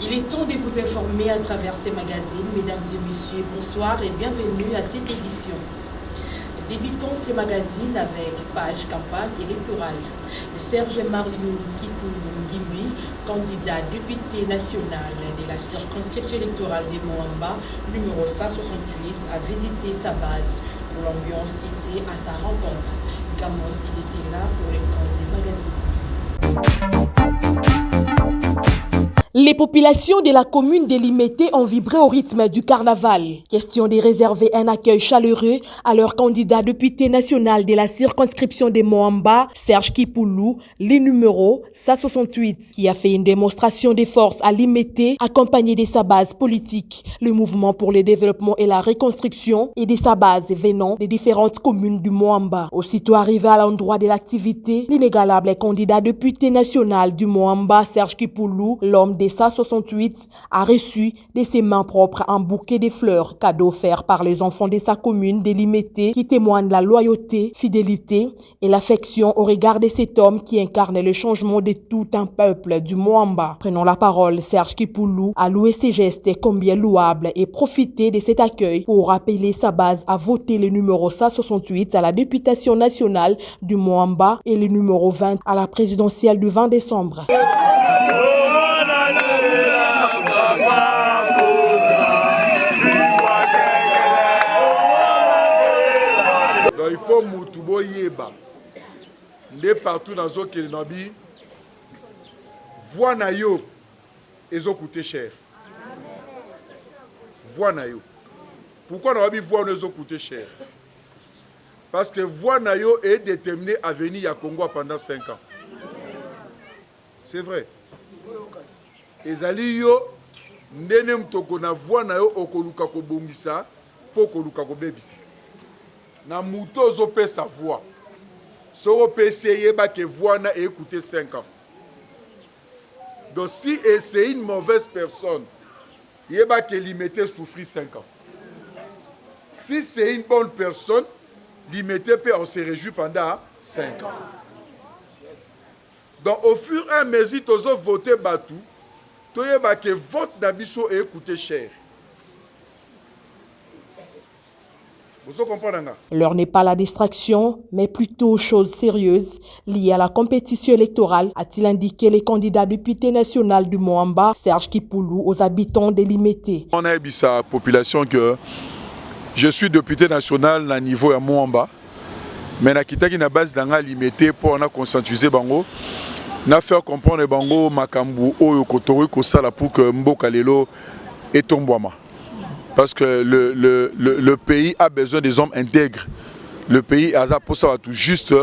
Il est temps de vous informer à travers ces magazines. Mesdames et messieurs, bonsoir et bienvenue à cette édition. Débutons ces magazines avec page campagne électorale. Serge Mariou Kipulu-Ngimbi, candidat député national de la circonscription électorale de Moamba, numéro 168, a visité sa base où l'ambiance était à sa rencontre. Gamos, il était là pour le compte des magazines plus. Les populations de la commune de Limete ont vibré au rythme du carnaval. Question de réserver un accueil chaleureux à leur candidat député national de la circonscription de Moamba, Serge Kipulu, le numéro 168, qui a fait une démonstration de force à Limete, accompagné de sa base politique, le mouvement pour le développement et la reconstruction, et de sa base venant des différentes communes du Moamba. Aussitôt arrivé à l'endroit de l'activité, l'inégalable candidat député national du Moamba, Serge Kipulu, l'homme de 168, a reçu de ses mains propres un bouquet de fleurs, cadeau offert par les enfants de sa commune de Limete, qui témoignent de la loyauté, fidélité et l'affection au regard de cet homme qui incarne le changement de tout un peuple du Moamba. Prenons la parole, Serge Kipulu a loué ses gestes combien louables et profité de cet accueil pour appeler sa base à voter le numéro 168 à la députation nationale du Moamba et le numéro 20 à la présidentielle du 20 décembre. Il faut Moutoubo Yeba. Ndé partout dans ce qu'il n'a dit, voix na yo, ils ont coûté cher. Voix na yo. Pourquoi on a dit voix na yo coûté cher? Parce que voix na yo est déterminée à venir à Congo pendant 5 ans. C'est vrai. Ezali yo, ndene mtoko na voix na yo okoluka ko bongisa, po koluka ko bebisa. Na muto zope sa voix. So PCE ba que voix na écouter 5 ans. Donc si c'est une mauvaise personne, il va que Limete souffrir 5 ans. Si c'est une bonne personne, Limete peut on se réjouir pendant 5 ans. Donc au fur et à mesure que vous votez Batou, tu vas que votre nabiso est coûté cher. L'heure n'est pas la distraction, mais plutôt chose sérieuse liée à la compétition électorale, a-t-il indiqué le candidat député national du Moamba, Serge Kipulu, aux habitants de Limete. On a dit à la population que je suis député national à niveau à Moamba, mais na kitaki na base dans Limete pour on a conscientiser bango, na faire comprendre bango makambu oyo kotori ko sala pour que mboka lelo etombwama. Parce que le pays a besoin des hommes intègres. Le pays a pour ça tout juste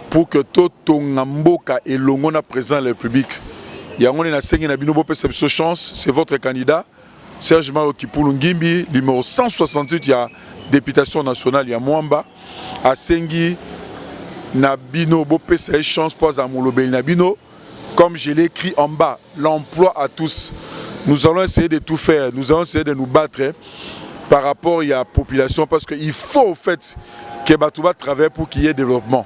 pour que tout Mboka et Longona présent le public. Il y a une chance, c'est votre candidat, Serge Mariou Kipulu-Ngimbi, numéro 168, il y a députation nationale, il y a Moamba, à Sengi, Nabino, Bopé, c'est chance pour Zamoulobe Nabino. Comme je l'ai écrit en bas, l'emploi à tous. Nous allons essayer de tout faire, nous allons essayer de nous battre par rapport à la population parce qu'il faut au fait que Batouba travaille pour qu'il y ait développement.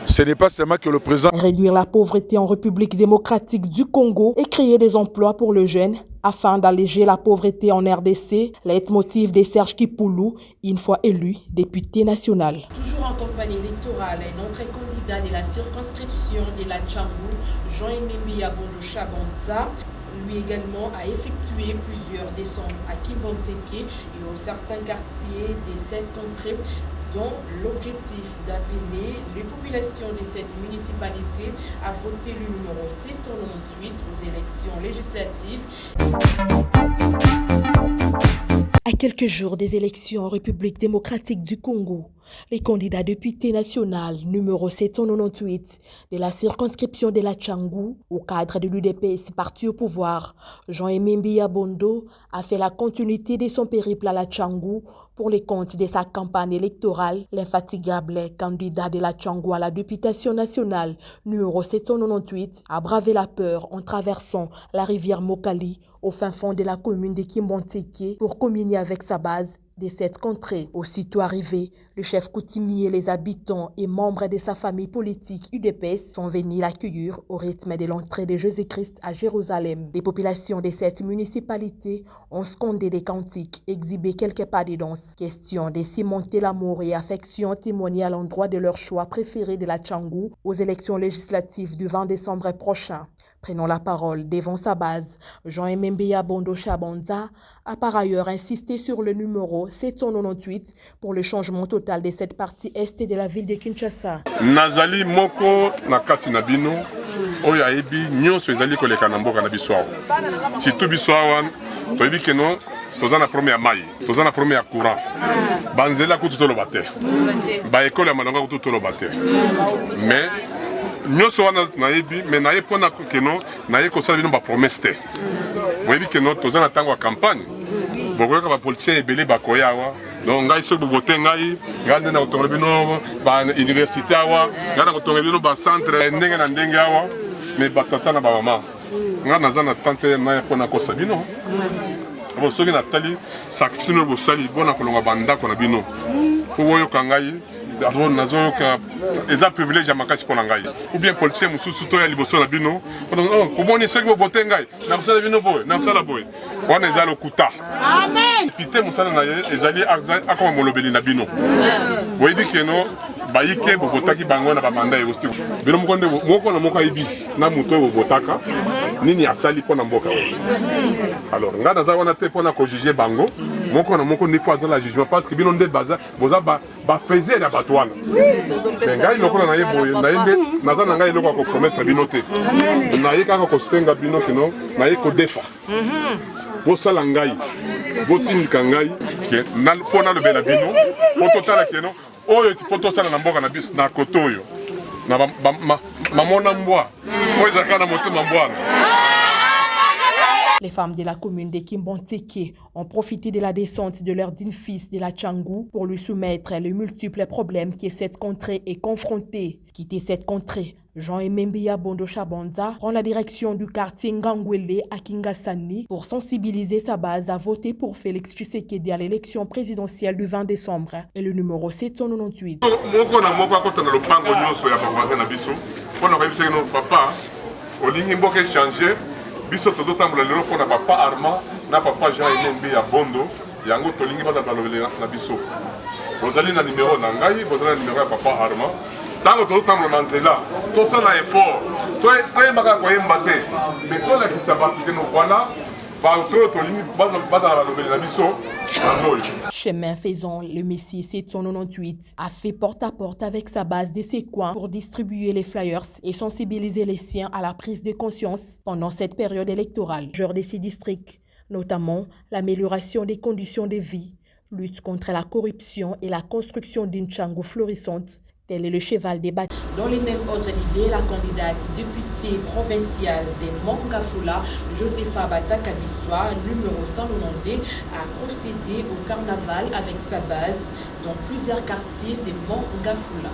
Ce n'est pas seulement que le président... Réduire la pauvreté en République démocratique du Congo et créer des emplois pour le jeune afin d'alléger la pauvreté en RDC, leitmotiv de Serge Kipulu, une fois élu député national. Toujours en campagne électorale, notre candidat de la circonscription de la Tchangou, Jean-Emimbi Abondo-Chabonza, lui également a effectué plusieurs descentes à Kimbanteke et dans certains quartiers de cette contrée, dont l'objectif d'appeler les populations de cette municipalité à voter le numéro 798 aux élections législatives. À quelques jours des élections en République démocratique du Congo, les candidats député national numéro 798 de la circonscription de la Tchangou, au cadre de l'UDPS parti au pouvoir, Jean-Emimbi Abondo, a fait la continuité de son périple à la Tchangou pour les comptes de sa campagne électorale. L'infatigable candidat de la Tchangou à la députation nationale numéro 798 a bravé la peur en traversant la rivière Mokali au fin fond de la commune de Kimbanteke pour communier avec sa base de cette contrée. Aussitôt arrivé, le chef coutumier, les habitants et membres de sa famille politique UDPS sont venus l'accueillir au rythme de l'entrée de Jésus-Christ à Jérusalem. Les populations de cette municipalité ont scandé des cantiques, exhibé quelques pas de danse. Question de cimenter l'amour et affection témoignée à l'endroit de leur choix préféré de la Tchangou aux élections législatives du 20 décembre prochain. Prenant la parole devant sa base, Jean-Emembeya Bondo Chabonza a par ailleurs insisté sur le numéro 798 pour le changement total de cette partie est de la ville de Kinshasa. Nazali moko na kati na bino oyo ayebi nyonso ezali koleka na mboka na biso awa. Surtout biso awa toyebi keno toza na problème ya mai, toza na problème ya courant. Banzela kutu toloba te. Ba ekole ya malonga kutu toloba te. Mais nyonso wana nayebi mais naye pona keno naye kosala bino ba promesse te. Boyebi keno toza na tango ya campagne. Bokoyoka ba politicien ebele bakoya awa. Donc ngai soki bovote ngai ngai na kotonga bino ba université awa ngai na kotonga bino ba centre ndenge na ndenge awa mais batata na ba mama ngai naza na tante na pona kosa bino. Bon soki natali sacrifice no bosali bona kolonga bandako na bino. Oyoka ngai nazoyoka eza privilège ya makasi mpona ngai ou bien politicien mosusu to ya liboso na bino omoni soki bovote ngai nakosala bino boye nakosala boye wana eza lokuta pite mosala na ye ezali akoma molobeli na bino boyebi keno bayike bovotaki bango na bamanda ekosti bino moko na moko ayebi na moto oyo bovotaka nini asali mpona mboka oyo alors ngai naza wana te mpona kojuge bango moko na moko ndeko azala jugement parce que bino nde boza bafaiser ya bato wana me ngai lokola naye boye naye nde naza na ngai eloko ya kopromettre bino te naye kaka kosenga bino kino naye kodefa bosala ngai botindika ngai mpo nalobela bino po totala keno oyo po tosala na mboka na biso na kote oyo na mamona mbwa oyo ezalaka na motema mbwana. Les femmes de la commune de Kimbanteke ont profité de la descente de leur digne fils de la Tchangou pour lui soumettre les multiples problèmes que cette contrée est confrontée. Quitter cette contrée, Jean-Emembeya Bondo Chabonza prend la direction du quartier Ngangwele à Kingasani pour sensibiliser sa base à voter pour Félix Tshisekedi à l'élection présidentielle du 20 décembre et le numéro 798. Biso tozotambola lelo mpona papa Armand na papa Jean-Emembeya Bondo yango tolingi baza balobela na biso bozali na numéro na ngai bozali na numéro ya papa Armand ntango tozotambola na nzela tosala effort toyembaka koyemba te mais tolakisa bato keno wana bato oyo tolingi baza balobela na biso nangoyo. Chemin faisant, le Messie 798 a fait porte-à-porte avec sa base de ses coins pour distribuer les flyers et sensibiliser les siens à la prise de conscience pendant cette période électorale. Genre de ces districts, notamment l'amélioration des conditions de vie, lutte contre la corruption et la construction d'une Tchangou florissante. Tel est le cheval des batailles. Dans les mêmes ordres d'idées, la candidate députée provinciale des Mongafula, Josepha Batakabiswa, numéro 192, a procédé au carnaval avec sa base dans plusieurs quartiers des Mongafula.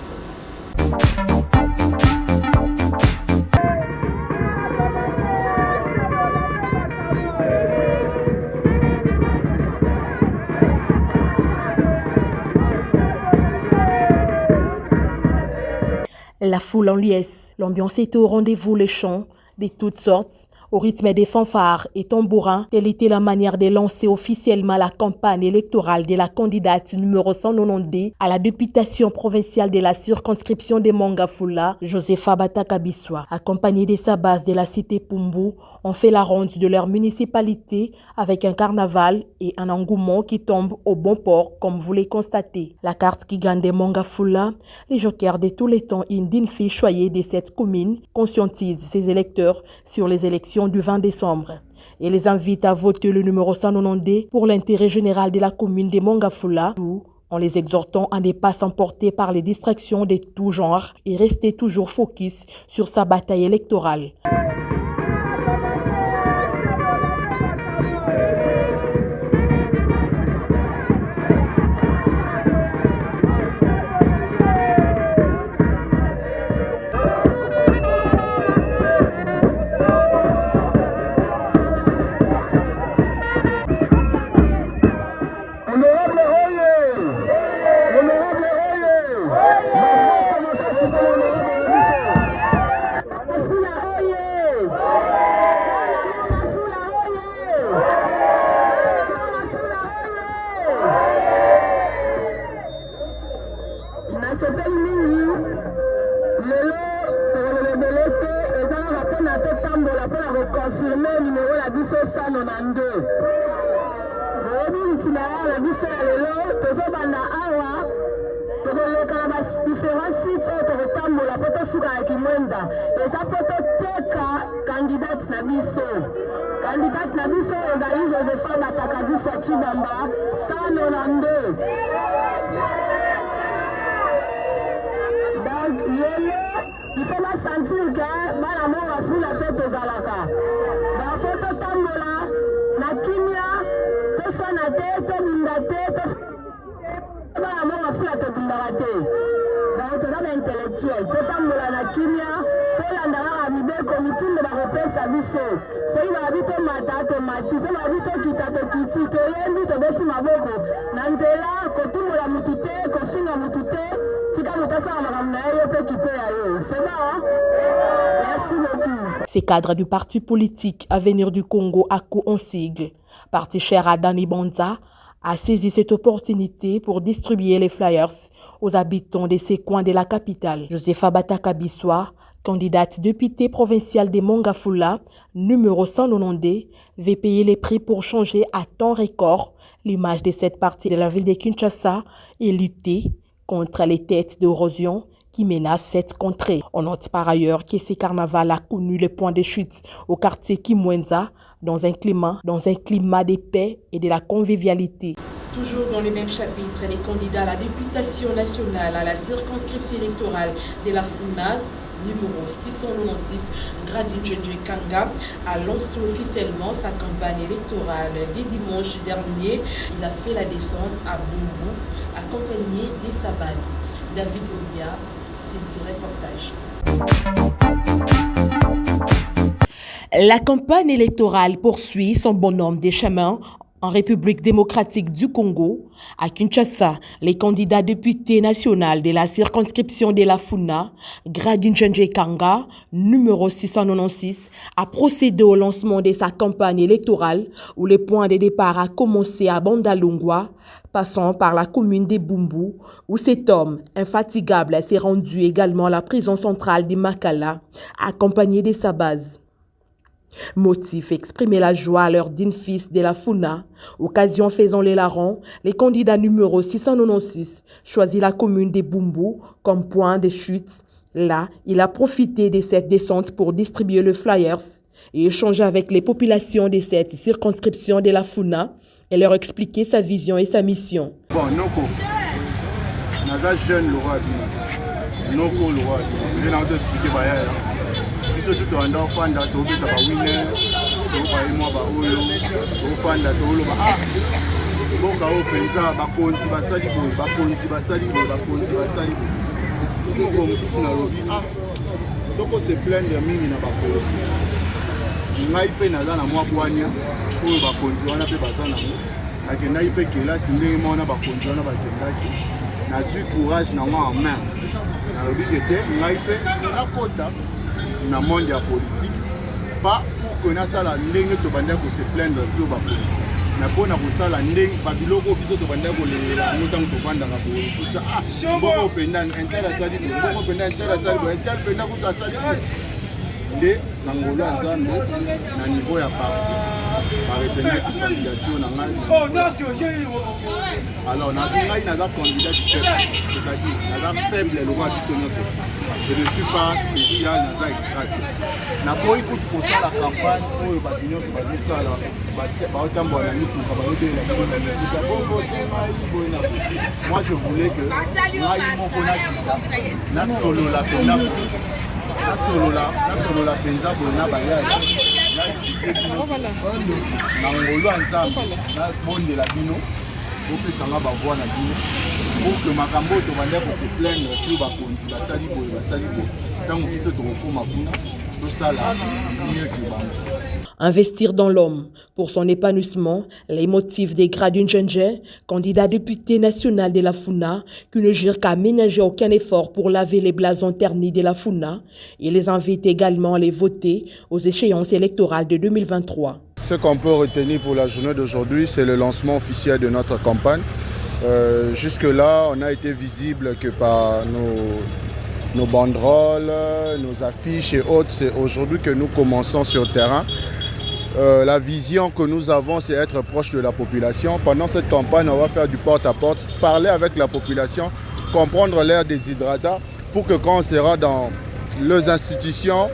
La foule en liesse, l'ambiance était au rendez-vous, les chants de toutes sortes, au rythme des fanfares et tambourins. Telle était la manière de lancer officiellement la campagne électorale de la candidate numéro 192 à la députation provinciale de la circonscription de Mongafula, Josepha Batakabiswa. Accompagnée de sa base de la cité Pumbu, ont fait la ronde de leur municipalité avec un carnaval et un engouement qui tombe au bon port, comme vous les constatez. La carte qui gagne de Mongafula, les jokers de tous les temps, une digne fille choyée de cette commune, conscientise ses électeurs sur les élections du 20 décembre et les invite à voter le numéro 192 pour l'intérêt général de la commune de Mongafula, en les exhortant à ne pas s'emporter par les distractions de tout genre et rester toujours focus sur sa bataille électorale. Honorable tambola pour reconfirmer numéro la biso 192. Oyebi itinéraire la biso ya lelo tozobanda awa tokoleka na différents sites oyo tokotambola mpo tosuka ya Kimwenza eza mpo toteka kandidate na biso. Candidate na biso ezali Josepha Bataka biso ya Chibamba 192. Donc yeye il faut pas sentir que bana mo bafula pe tozalaka bafo totambola na kimia toswana te tobunda te bana mo bafula tobundaka te donc toza baintellectuel totambola na kimia tolandaka mibeko mitindo bakopesa biso soki babi tomata tomati soki babi tokita tokiti toyembi tobeti maboko na nzela kotumbola mutu te kofinga mutu te. Ces cadres du parti politique Avenir du Congo, ACO en sigle, parti cher à Dani Bonza, a saisi cette opportunité pour distribuer les flyers aux habitants de ces coins de la capitale. Josepha Bataka Bissoa, candidate députée provinciale de Mongafula, numéro 192, veut payer les prix pour changer à temps record l'image de cette partie de la ville de Kinshasa et lutter contre les têtes d'érosion qui menacent cette contrée. On note par ailleurs que ce carnaval a connu les points de chute au quartier Kimwenza dans un climat de paix et de la convivialité. Toujours dans le même chapitre, les candidats à la députation nationale à la circonscription électorale de la FUNAS, numéro 696, Gradin Djenje Kanga, a lancé officiellement sa campagne électorale dès dimanche dernier. Il a fait la descente à Bumbu, accompagné de sa base. David Odia, c'est reportage. La campagne électorale poursuit son bonhomme des chemins en République démocratique du Congo. À Kinshasa, les candidats députés nationaux de la circonscription de la FUNA, Gradin Djenje Kanga, numéro 696, a procédé au lancement de sa campagne électorale où le point de départ a commencé à Bandalungwa, passant par la commune de Bumbu, où cet homme infatigable s'est rendu également à la prison centrale de Makala, accompagné de sa base. Motif exprimer la joie à l'heure d'une fils de la FUNA. Occasion faisant les larrons, les candidats numéro 696 choisit la commune de Bumbu comme point de chute. Là, il a profité de cette descente pour distribuer le flyers et échanger avec les populations de cette circonscription de la FUNA et leur expliquer sa vision et sa mission. Bon, Noko, naza jeune le roi Noko le roi, je n'ai pas expliqué biso tout en fanda to beta ba winner to ba imwa ba oyo to fanda to lo ba boka o penza ba konzi ba sali boy ba konzi ba sali boy ba konzi ba sali boy simo ko mususu na lobi toko se plaindre mingi na ba konzi ngai pe naza na mwa bwania oyo ba konzi wana pe bazana mo nakendaki pe kelasi ndenge mona ba konzi wana bakendaki nazwi courage na mwa en main nalobi ke te ngai pe nakota na monde ya politique pas pour que na sala ndenge to banda ko se plaindre sur ba politique na pona ko sala ndenge ba biloko biso to banda ko le mutango to banda ka bo tout ça boko penda intéressant boko penda intéressant penda ko ta sali nde na ngolo nzambe na niveau ya parti par retenir qui candidature na ngai alors na ngai na candidat c'est-à-dire na faible le roi du Seigneur. Je ne suis pas spécial dans un extrait. Na pour écouter pour ça la campagne pour les bâtiments c'est pas ça là. Bah autant bon la nuit pour cabaret la musique. Moi je voulais que moi il m'ont connu na solo la pena. Na solo la penza pour na baya. Na expliquer que na ngolo ensemble na monde la bino. Pour que ça va voir na bino. Pour que makambo to banda ko se plaindre sur ba konti ba sali boy tant que se to fuma kuna to sala mieux que ba. Investir dans l'homme pour son épanouissement, les motifs des Gradin Djenje, candidat député national de la FUNA, qui ne jure qu'à ménager aucun effort pour laver les blasons ternis de la FUNA. Il les invite également à les voter aux échéances électorales de 2023. Ce qu'on peut retenir pour la journée d'aujourd'hui, c'est le lancement officiel de notre campagne. Jusque-là, on a été visible que par nos banderoles, nos affiches et autres. C'est aujourd'hui que nous commençons sur le terrain. La vision que nous avons, c'est être proche de la population. Pendant cette campagne, on va faire du porte-à-porte, parler avec la population, comprendre leurs déshydratats pour que quand on sera dans leurs institutions,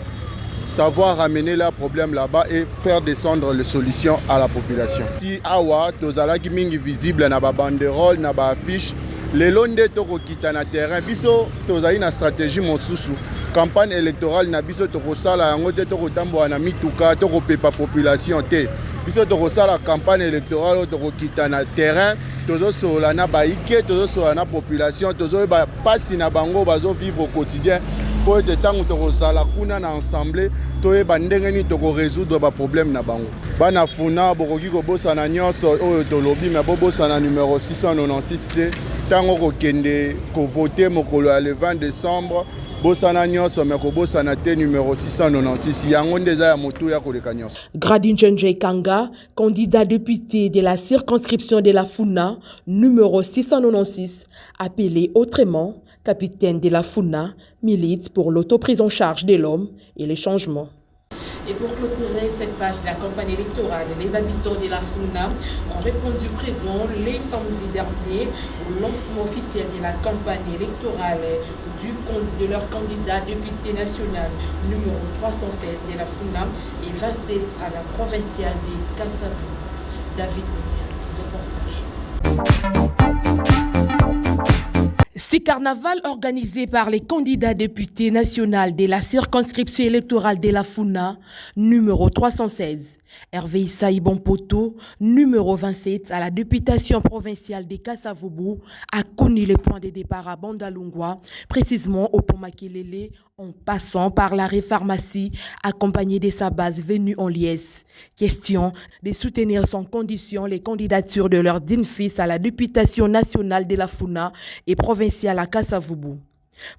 savoir amener leurs problèmes là-bas et faire descendre les solutions à la population. Si awa tozalaki mingi visible na ba banderole na ba affiche, lelo nde tokokita na terrain biso tozali na stratégie mosusu. Campagne électorale na biso tokosala yango te tokotambola na mituka tokopepa population te. Biso tokosala campagne électorale tokokita na terrain tozosola na baike tozosola na population tozoyeba pasi na bango bazo vivre au quotidien. Pour être temps tokozala kuna na ensemble toyeba ndenge nini tokorésoudre ba problème na bango. Bana funa bokoki kobosana nyonso oyo tolobi me bobosana numéro 696 te tango kokende kovoter mokolo ya le 20 décembre bosana nyonso me kobosana te numéro 696 yango ndeza ya motu ya koleka nyonso. Gradine Njenge Kanga, candidat député de la circonscription de la Funa, numéro 696, appelé autrement capitaine de la Funa, milite pour l'autoprise en charge de l'homme et les changements. Et pour clôturer cette page de la campagne électorale, les habitants de la Funa ont répondu présent les samedis derniers au lancement officiel de la campagne électorale de leur candidat député national numéro 316 de la Funa et 27 à la provinciale de Kasavu. David Média, reportage. Ces carnavals organisés par les candidats députés nationaux de la circonscription électorale de la Funa, numéro 316, Hervé Issaï Bonpoto, numéro 27 à la députation provinciale de Kasavubu, a connu les points de départ à Bandalungwa, précisément au pont Makelele, en passant par l'arrêt pharmacie, accompagné de sa base venue en liesse. Question de soutenir sans condition les candidatures de leurs dignes fils à la députation nationale de la Funa et provinciale à Kasavubu.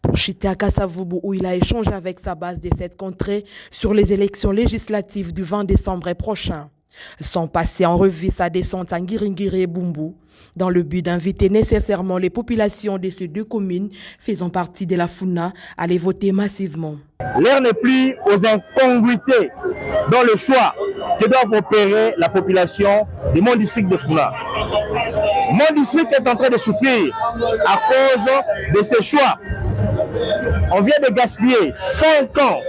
Pour chuter à Kasavubu, où il a échangé avec sa base de cette contrée sur les élections législatives du 20 décembre prochain. Sans passer en revue sa descente à Ngiringiri et Bumbu, dans le but d'inviter nécessairement les populations de ces deux communes faisant partie de la Funa à les voter massivement. L'heure n'est plus aux incongruités dans le choix que doivent opérer la population de mon district de Funa. Mon district est en train de souffrir à cause de ces choix. On vient de gaspiller 5 ans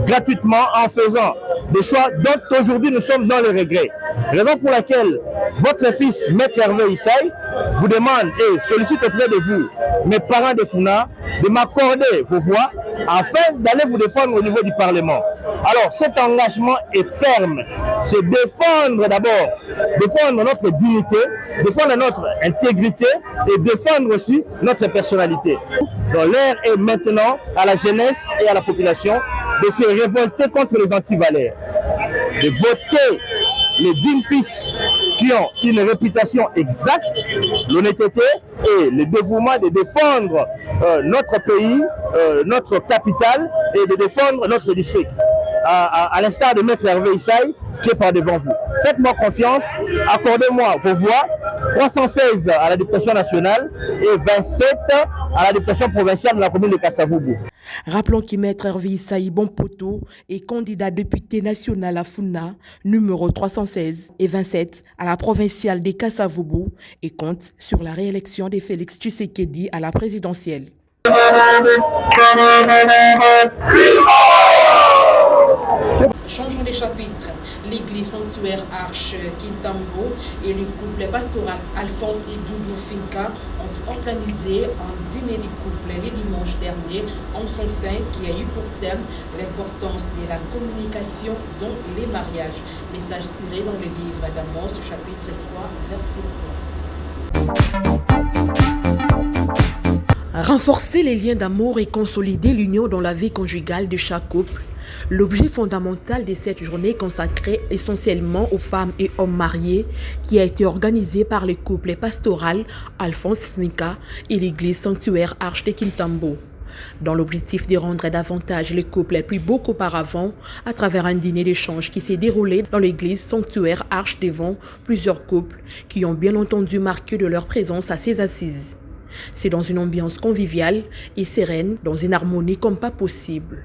gratuitement en faisant des choix dont aujourd'hui nous sommes dans le regret. Raison pour laquelle votre fils, Maître Hervé Issaï, vous demande et sollicite auprès de vous, mes parents de Funa, de m'accorder vos voix afin d'aller vous défendre au niveau du Parlement. Alors cet engagement est ferme. C'est défendre d'abord, défendre notre dignité, défendre notre intégrité et défendre aussi notre personnalité. Donc l'heure est maintenant à la jeunesse et à la population de se révolter contre les antivaleurs, de voter les dignes fils qui ont une réputation exacte, l'honnêteté et le dévouement de défendre notre pays, notre capitale et de défendre notre district. À l'instar de Maître Hervé Issaï qui est par devant vous. Faites-moi confiance, accordez-moi vos voix, 316 à la députation nationale et 27 à la députation provinciale de la commune de Kasavubu. Rappelons que Maître Hervé Issaï Bonpoto est candidat député national à Funa, numéro 316 et 27 à la provinciale de Kasavubu et compte sur la réélection de Félix Tshisekedi à la présidentielle. Changeons les chapitres. L'église sanctuaire Arche Kintambo et le couple pastoral Alphonse et Doudou Finka ont organisé un dîner du couple le dimanche dernier en son sein qui a eu pour thème l'importance de la communication dans les mariages. Message tiré dans le livre d'Amos, chapitre 3, verset 3. Renforcer les liens d'amour et consolider l'union dans la vie conjugale de chaque couple. L'objet fondamental de cette journée consacrée essentiellement aux femmes et hommes mariés qui a été organisée par le couple pastoral Alphonse Finka et l'église sanctuaire Arche de Kintambo. Dans l'objectif de rendre davantage les couples plus beaux qu'auparavant à travers un dîner d'échange qui s'est déroulé dans l'église sanctuaire Arche devant plusieurs couples qui ont bien entendu marqué de leur présence à ces assises. C'est dans une ambiance conviviale et sereine, dans une harmonie comme pas possible.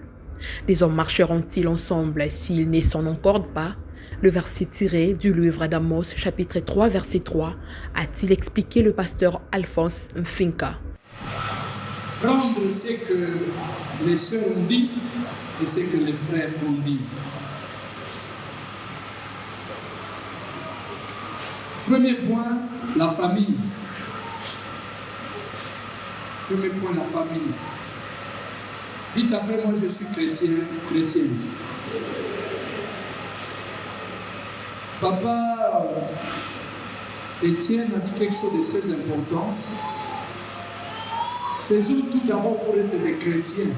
Des hommes marcheront-ils ensemble s'ils ne s'en encordent pas? Le verset tiré du livre d'Amos, chapitre 3, verset 3, a-t-il expliqué le pasteur Alphonse Mfinka. Prendre ce que les sœurs ont dit et ce que les frères ont dit. Premier point, la famille. Premier point, la famille. Dites après moi, je suis chrétien, chrétienne. Papa Étienne a dit quelque chose de très important. Faisons tout d'abord pour être des chrétiens.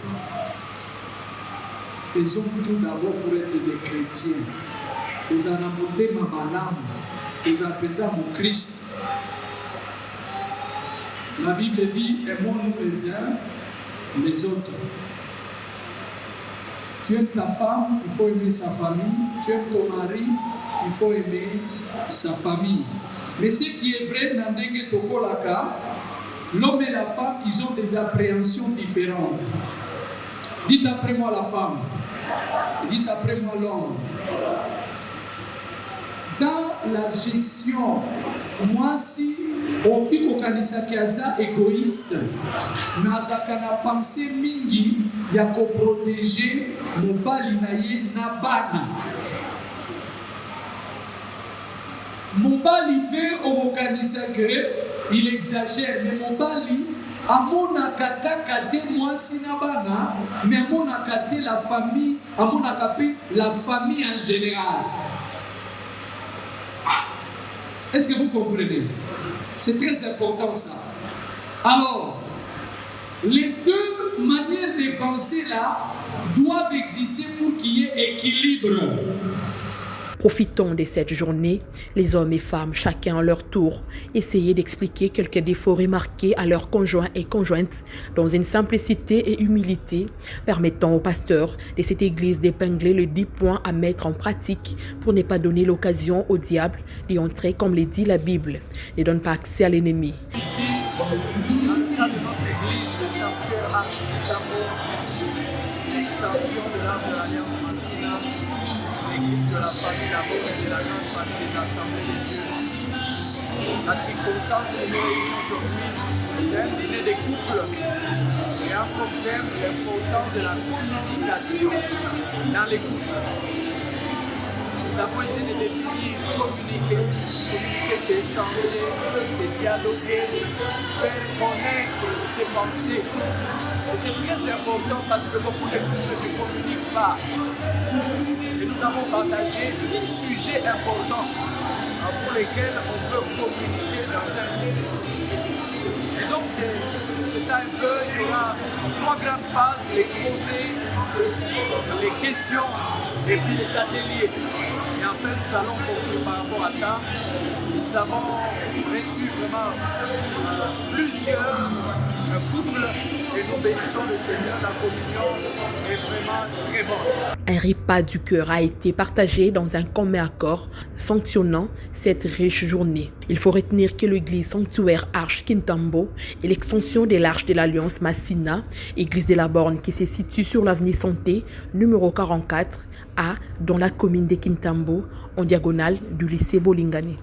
Faisons tout d'abord pour être des chrétiens. Nous en apporter ma malade. Nous appelons mon Christ. La Bible dit, aimons-nous les uns les autres. Tu aimes ta femme, il faut aimer sa famille. Tu aimes ton mari, il faut aimer sa famille. Mais ce qui est vrai dans Ndenge Tokolaka, l'homme et la femme, ils ont des appréhensions différentes. Dites après moi la femme, et dites après moi l'homme. Dans la gestion, moi si okiko kanisa kiaza égoïste, nazaka na pensée mingi ya ko protéger mobali na ye na bana. Mobali pe okanisa que il exagère, mais mobali amonaka kaka te mwasi na bana, mais amonaka te la famille, amonaka pe la famille en général. Est-ce que vous comprenez? C'est très important ça. Alors, les deux manières de penser là doivent exister pour qu'il y ait équilibre. Profitons de cette journée, les hommes et femmes, chacun à leur tour, essayer d'expliquer quelques défauts remarqués à leurs conjoints et conjointes dans une simplicité et humilité, permettant au pasteur de cette église d'épingler les 10 points à mettre en pratique pour ne pas donner l'occasion au diable d'y entrer comme le dit la Bible. Ne donne pas accès à l'ennemi. Ici, dans le cas de notre église, le sanctuaire Archipelago, l'extension de l'âme de l'Alliance Massina, l'équipe de la famille, la bonne et de l'Alliance famille des assemblées de Dieu. La circonstance est aujourd'hui, c'est un dîner de couple et un problème l'importance de la communication dans les couples. Nous avons essayé de définir, communiquer, c'est échanger, c'est dialoguer, faire connaître ses pensées. Et c'est très important parce que beaucoup de couples ne communiquent pas. Et nous avons partagé des sujets importants pour lesquels on peut communiquer dans un couple. Et donc c'est ça un peu, il y aura 3 grandes phases, l'exposé, les questions et puis les ateliers. Et en fait, nous allons conclure par rapport à ça. Nous avons reçu vraiment plusieurs couples et nous bénissons le Seigneur. La communion est vraiment très bonne. Un repas du cœur a été partagé dans un commun accord, sanctionnant cette riche journée. Il faut retenir que l'église sanctuaire Arche Kintambo est l'extension de l'Arche de l'Alliance Massina, église de la Borne qui se situe sur l'avenue Santé, numéro 44 A, dans la commune de Kintambo, en diagonale du lycée Bolingani.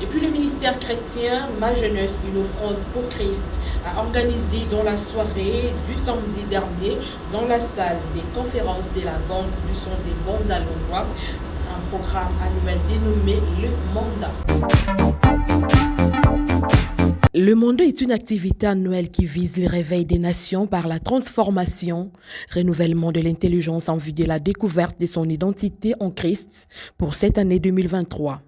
Et puis le ministère chrétien Ma Jeunesse, une offrande pour Christ, a organisé dans la soirée du samedi dernier, dans la salle des conférences de la Banque du Son des Bandes à Londres, un programme annuel dénommé Le Mandat. Le Mandat est une activité annuelle qui vise le réveil des nations par la transformation, renouvellement de l'intelligence en vue de la découverte de son identité en Christ pour cette année 2023.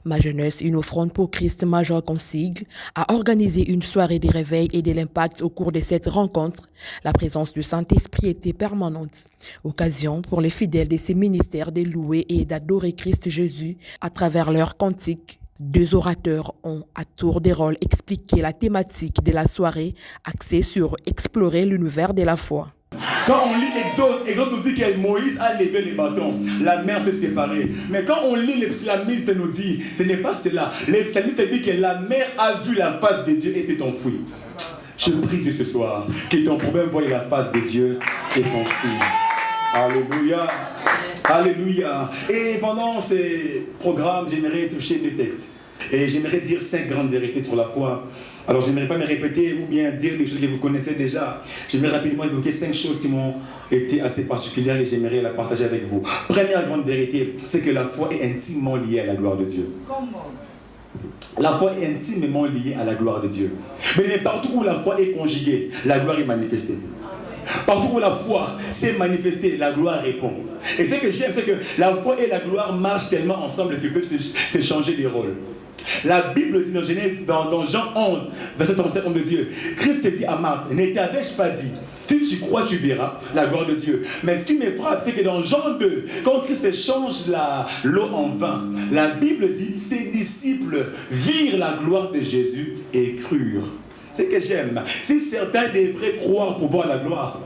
Ma Jeunesse, une offrande pour Christ major consigle, a organisé une soirée de réveil et de l'impact au cours de cette rencontre. La présence du Saint-Esprit était permanente. Occasion pour les fidèles de ces ministères de louer et d'adorer Christ Jésus à travers leurs cantiques. 2 orateurs ont, à tour de rôle, expliqué la thématique de la soirée axée sur explorer l'univers de la foi. Quand on lit Exode nous dit que Moïse a levé les bâtons, la mer s'est séparée. Mais quand on lit les psalmistes nous dit, ce n'est pas cela. Les psalmistes disent que la mer a vu la face de Dieu et s'est enfouie. Je prie Dieu ce soir que ton problème voie la face de Dieu et son Fils. Alléluia. Alléluia. Et pendant ces programmes, j'aimerais toucher deux textes. Et j'aimerais dire 5 grandes vérités sur la foi. Alors, j'aimerais pas me répéter ou bien dire des choses que vous connaissez déjà. J'aimerais rapidement évoquer 5 choses qui m'ont été assez particulières et j'aimerais la partager avec vous. Première grande vérité, c'est que la foi est intimement liée à la gloire de Dieu. La foi est intimement liée à la gloire de Dieu. Mais partout où la foi est conjuguée, la gloire est manifestée. Partout où la foi s'est manifestée, la gloire répond. Et ce que j'aime, c'est que la foi et la gloire marchent tellement ensemble qu'ils peuvent s'échanger des rôles. La Bible dit dans Genèse, dans Jean 11, verset 37, on me dit, Christ dit à Marthe, ne t'avais-je pas dit, si tu crois, tu verras la gloire de Dieu. Mais ce qui me frappe, c'est que dans Jean 2, quand Christ change l'eau en vin, la Bible dit, ses disciples virent la gloire de Jésus et crurent. C'est que j'aime. Si certains devraient croire pour voir la gloire,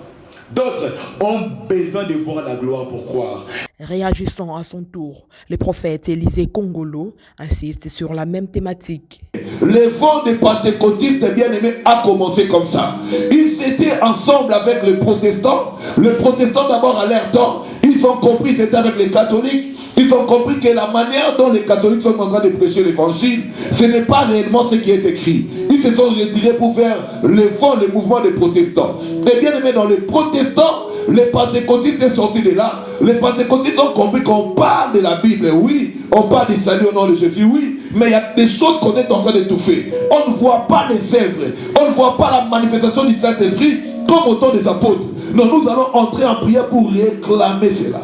d'autres ont besoin de voir la gloire pour croire. Réagissant à son tour, le prophète Élisée Kongolo insiste sur la même thématique. Le vent des pentecôtistes, bien aimé, a commencé comme ça. Ils étaient ensemble avec les protestants. Les protestants d'abord à leur temps, ils ont compris, c'était avec les catholiques. Ils ont compris que la manière dont les catholiques sont en train de prêcher l'évangile, ce n'est pas réellement ce qui est écrit. Ils se sont retirés pour faire le fond, le mouvement des protestants. Et bien aimé, dans les protestants, les pentecôtistes sont sortis de là. Les pentecôtistes ont compris qu'on parle de la Bible, oui. On parle du salut au nom de Jésus, oui. Mais il y a des choses qu'on est en train d'étouffer. On ne voit pas les œuvres. On ne voit pas la manifestation du Saint-Esprit comme au temps des apôtres. Non, nous allons entrer en prière pour réclamer cela.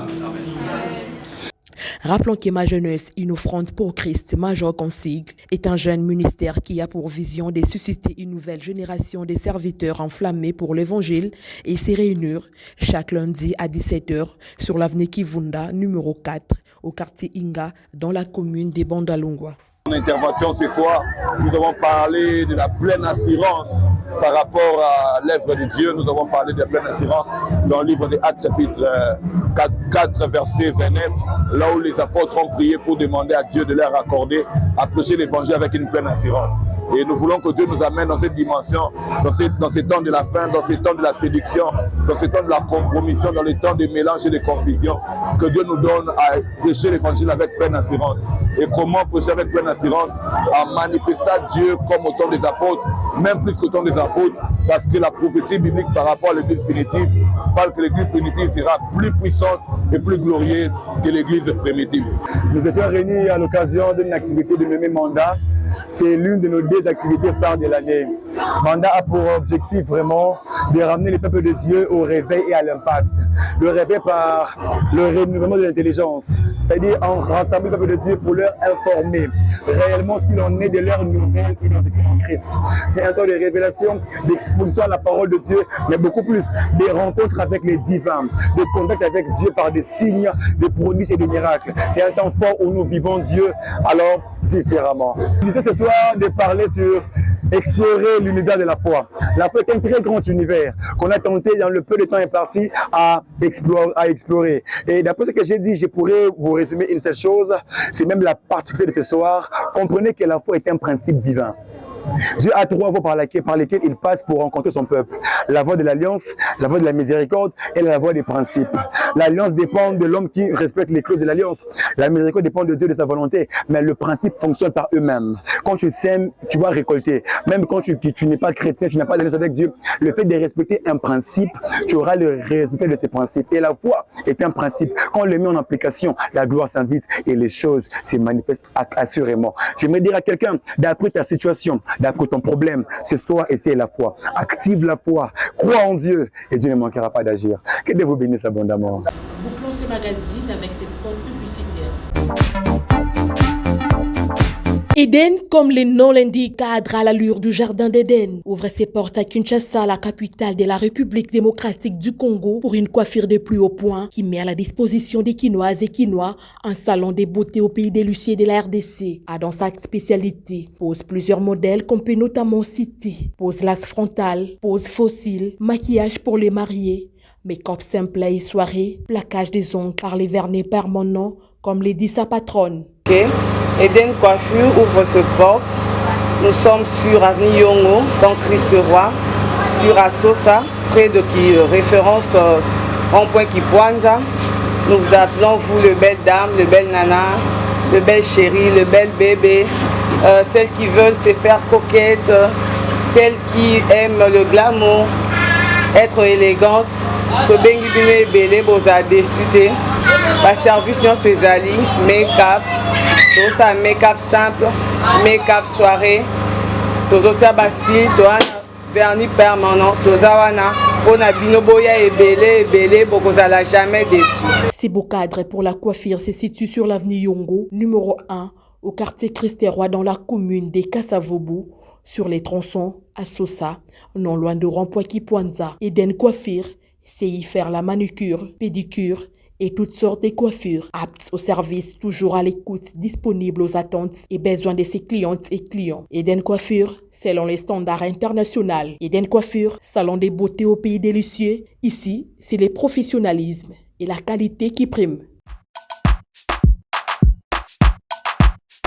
Rappelons que Ma Jeunesse, une offrande pour Christ, Major Consigle, est un jeune ministère qui a pour vision de susciter une nouvelle génération de serviteurs enflammés pour l'évangile et s'y réunir chaque lundi à 17h sur l'avenue Kivunda, numéro 4, au quartier Inga, dans la commune de Bandalungwa. En intervention ce soir, nous avons parlé de la pleine assurance par rapport à l'œuvre de Dieu. Nous avons parlé de la pleine assurance dans le livre des Actes chapitre 4 verset 29, là où les apôtres ont prié pour demander à Dieu de leur accorder à prêcher l'évangile avec une pleine assurance. Et nous voulons que Dieu nous amène dans cette dimension, dans ces temps de la fin, dans ces temps de la séduction, dans ces temps de la compromission, dans les temps de mélange et de confusion, que Dieu nous donne à prêcher l'évangile avec pleine assurance. Et comment prêcher avec pleine assurance? En manifestant Dieu comme au temps des apôtres, même plus qu'au temps des apôtres, parce que la prophétie biblique par rapport à l'église primitive parle que l'église primitive sera plus puissante et plus glorieuse que l'église primitive. Nous étions réunis à l'occasion d'une activité de nommé Mandat. C'est l'une de nos 2 activités phares de l'année. Mandat a pour objectif vraiment de ramener le peuple de Dieu au réveil et à l'impact. Le réveil par le renouvellement de l'intelligence, c'est-à-dire en rassembler le peuple de Dieu pour leur informer réellement ce qu'il en est de leur nouvelle identité en Christ. C'est un temps de révélation, d'exposition à la parole de Dieu, mais beaucoup plus des rencontres avec les divins, de contact avec Dieu par des signes, des prodiges et des miracles. C'est un temps fort où nous vivons Dieu alors différemment. Je disais ce soir de parler sur explorer l'univers de la foi. La foi est un très grand univers qu'on a tenté dans le peu de temps imparti à explorer. Et d'après ce que j'ai dit, je pourrais vous résumer une seule chose, c'est même la particularité de ce soir. Comprenez que la foi est un principe divin. Dieu a 3 voies par lesquelles il passe pour rencontrer son peuple. La voie de l'alliance, la voie de la miséricorde et la voie des principes. L'alliance dépend de l'homme qui respecte les clauses de l'alliance. La miséricorde dépend de Dieu, de sa volonté. Mais le principe fonctionne par eux-mêmes. Quand tu sèmes, tu vas récolter. Même quand tu n'es pas chrétien, tu n'as pas d'alliance avec Dieu, le fait de respecter un principe, tu auras le résultat de ce principe. Et la foi est un principe. Quand on le met en application, la gloire s'invite et les choses se manifestent assurément. J'aimerais dire à quelqu'un, d'après ta situation, d'après ton problème, ce soir, essaie la foi. Active la foi. Crois en Dieu et Dieu ne manquera pas d'agir. Que Dieu vous bénisse abondamment. Bouclons ce magazine avec ses spots publicitaires. Eden, comme le nom l'indique, cadre à l'allure du jardin d'Eden, ouvre ses portes à Kinshasa, la capitale de la République démocratique du Congo, pour une coiffure de plus haut point qui met à la disposition des Quinoises et Quinois un salon de beauté au pays des Luciers de la RDC. A dans sa spécialité, pose plusieurs modèles qu'on peut notamment citer. Pose lace frontale, pose fossile, maquillage pour les mariés, make-up simple et soirée, plaquage des ongles par les vernets permanents, comme les dit sa patronne. Eden Coiffure ouvre ses portes. Nous sommes sur Avenue Yongo, dans Christ Roi, coiffure à Sosa, près de qui référence rond-point Kipwanza. Nous vous appelons, vous, le belle dame, le belle nana, le bel chéri, le bel bébé, celles qui veulent se faire coquettes, celles qui aiment le glamour, être élégante. Tobengi bino ebele boza desute. Ba service nyonso ezali make-up, toza make-up simple, make-up soirée, tozotia basi, toza vernis permanent, toza wana pona bino boya ebele bokozala jamais déçu. Ces beaux cadres pour la coiffure se situent sur l'avenue Yongo, numéro 1, au quartier Christ-Roi dans la commune des Kassavobu, sur les tronçons à Sosa, non loin de rond-point Kipwanza. Eden Coiffure, c'est y faire la manucure, pédicure et toutes sortes de coiffures, aptes au service, toujours à l'écoute, disponible aux attentes et besoins de ses clientes et clients. Eden Coiffure, selon les standards internationaux. Eden Coiffure, salon des beautés au pays délicieux. Ici, c'est le professionnalisme et la qualité qui priment.